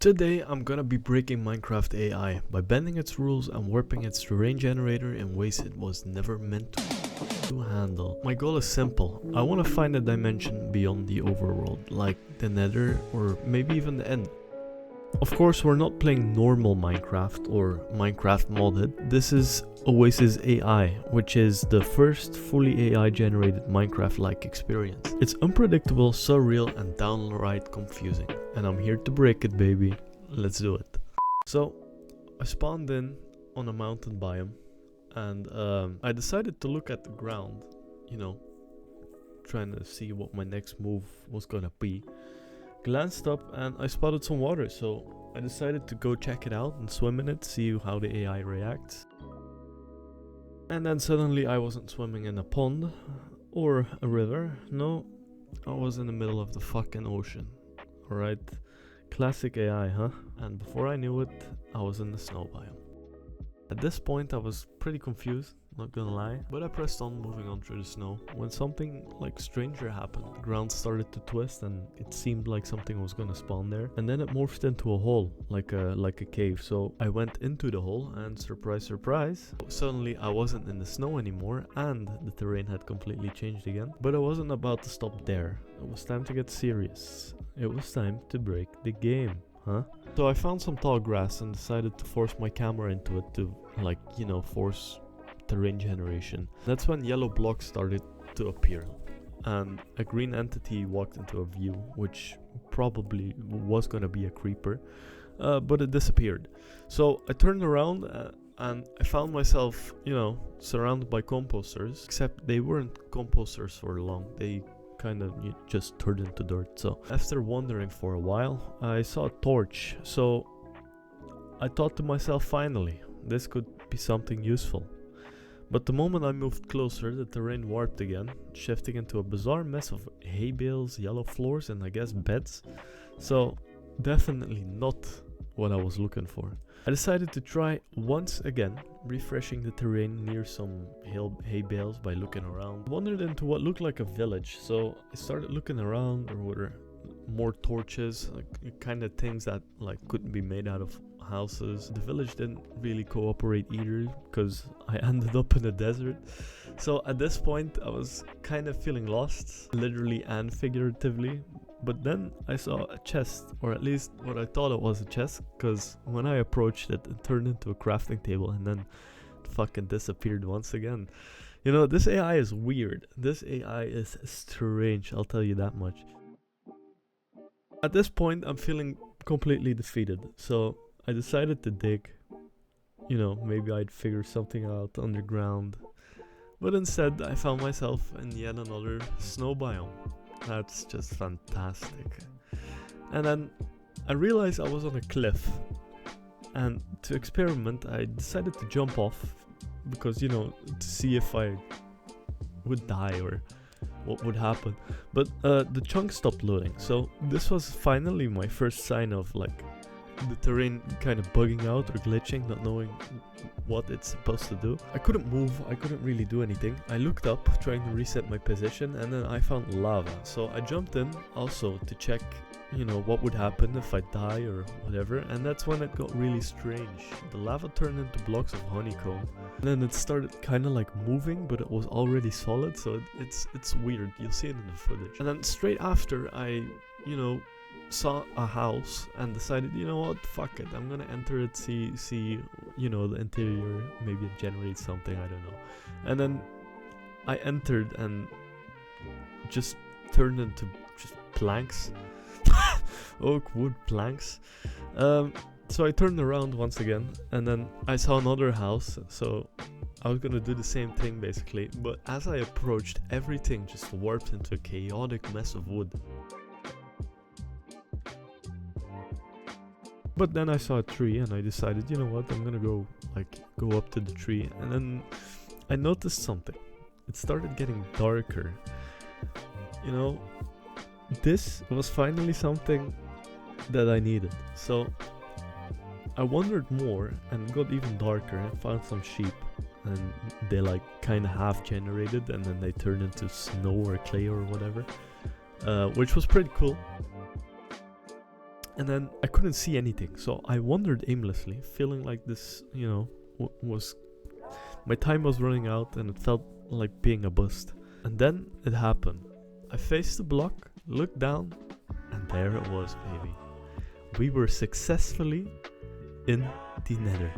Today I'm gonna be breaking Minecraft AI by bending its rules and warping its terrain generator in ways it was never meant to handle. My goal is simple. I want to find a dimension beyond the overworld, like the Nether or maybe even the end. Of course, we're not playing normal Minecraft or Minecraft modded. This is Oasis AI, which is the first fully AI generated Minecraft-like experience. It's unpredictable, surreal and downright confusing. And I'm here to break it, baby. Let's do it. So, I spawned in on a mountain biome and I decided to look at the ground, trying to see what my next move was gonna be. Glanced up and I spotted some water, so I decided to go check it out and swim in it, see how the AI reacts. And then suddenly I wasn't swimming in a pond or a river, no, I was in the middle of the fucking ocean. Alright, classic AI, huh? And before I knew it, I was in the snow biome. At this point I was pretty confused, not gonna lie, but I pressed on, moving on through the snow, when something like stranger happened. The ground started to twist and it seemed like something was gonna spawn there, and then it morphed into a hole, like a cave. So I went into the hole and surprise surprise, suddenly I wasn't in the snow anymore and the terrain had completely changed again. But I wasn't about to stop there. It was time to get serious. It was time to break the game, huh? So I found some tall grass and decided to force my camera into it to force terrain generation. That's when yellow blocks started to appear and a green entity walked into a view, which probably was gonna be a creeper, but it disappeared. So I turned around and I found myself, surrounded by composters, except they weren't composters for long. They kind of just turned into dirt. So after wandering for a while, I saw a torch. So I thought to myself, finally, this could be something useful. But the moment I moved closer, the terrain warped again, shifting into a bizarre mess of hay bales, yellow floors, and I guess beds. So definitely not what I was looking for. I decided to try once again, refreshing the terrain near some hay bales by looking around. I wandered into what looked like a village, so I started looking around. There were more torches, like kind of things that couldn't be made out of houses. The village didn't really cooperate either because I ended up in the desert. So at this point I was kind of feeling lost, literally and figuratively. But then I saw a chest, or at least what I thought it was a chest, because when I approached it, it turned into a crafting table and then it fucking disappeared once again. This AI is weird. This AI is strange, I'll tell you that much. At this point I'm feeling completely defeated, so I decided to dig. Maybe I'd figure something out underground. But instead I found myself in yet another snow biome. That's just fantastic. And then I realized I was on a cliff. And to experiment I decided to jump off. Because, to see if I would die or what would happen. But the chunk stopped loading. So this was finally my first sign of the terrain kind of bugging out or glitching, not knowing what it's supposed to do. I couldn't move, I couldn't really do anything. I looked up trying to reset my position and then I found lava. So I jumped in also to check, what would happen if I die or whatever. And that's when it got really strange. The lava turned into blocks of honeycomb. And then it started kind of moving, but it was already solid. So it's weird. You'll see it in the footage. And then straight after I, saw a house and decided, what, fuck it, I'm gonna enter it, see the interior, maybe it generates something, I don't know. And then I entered and just turned into just planks. Oak wood planks. So I turned around once again and then I saw another house, so I was gonna do the same thing basically, but as I approached, everything just warped into a chaotic mess of wood. But then I saw a tree and I decided, I'm gonna go up to the tree. And then I noticed something. It started getting darker. This was finally something that I needed. So I wandered more and got even darker and found some sheep. And they kind of half generated and then they turned into snow or clay or whatever. Which was pretty cool. And then I couldn't see anything, so I wandered aimlessly, feeling like this, was my time was running out and it felt like being a bust. And then it happened. I faced the block, looked down, and there it was, baby. We were successfully in the Nether.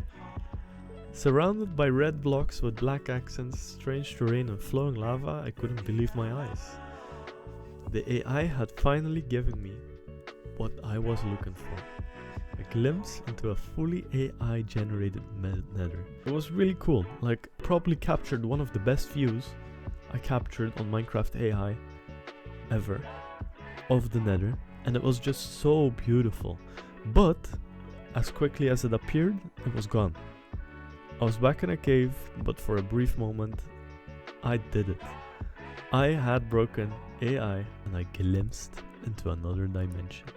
Surrounded by red blocks with black accents, strange terrain and flowing lava, I couldn't believe my eyes. The AI had finally given me what I was looking for. A glimpse into a fully AI generated Nether. It was really cool, like probably captured one of the best views I captured on Minecraft AI ever of the Nether, and it was just so beautiful. But as quickly as it appeared, it was gone. I was back in a cave, but for a brief moment, I did it. I had broken AI and I glimpsed into another dimension.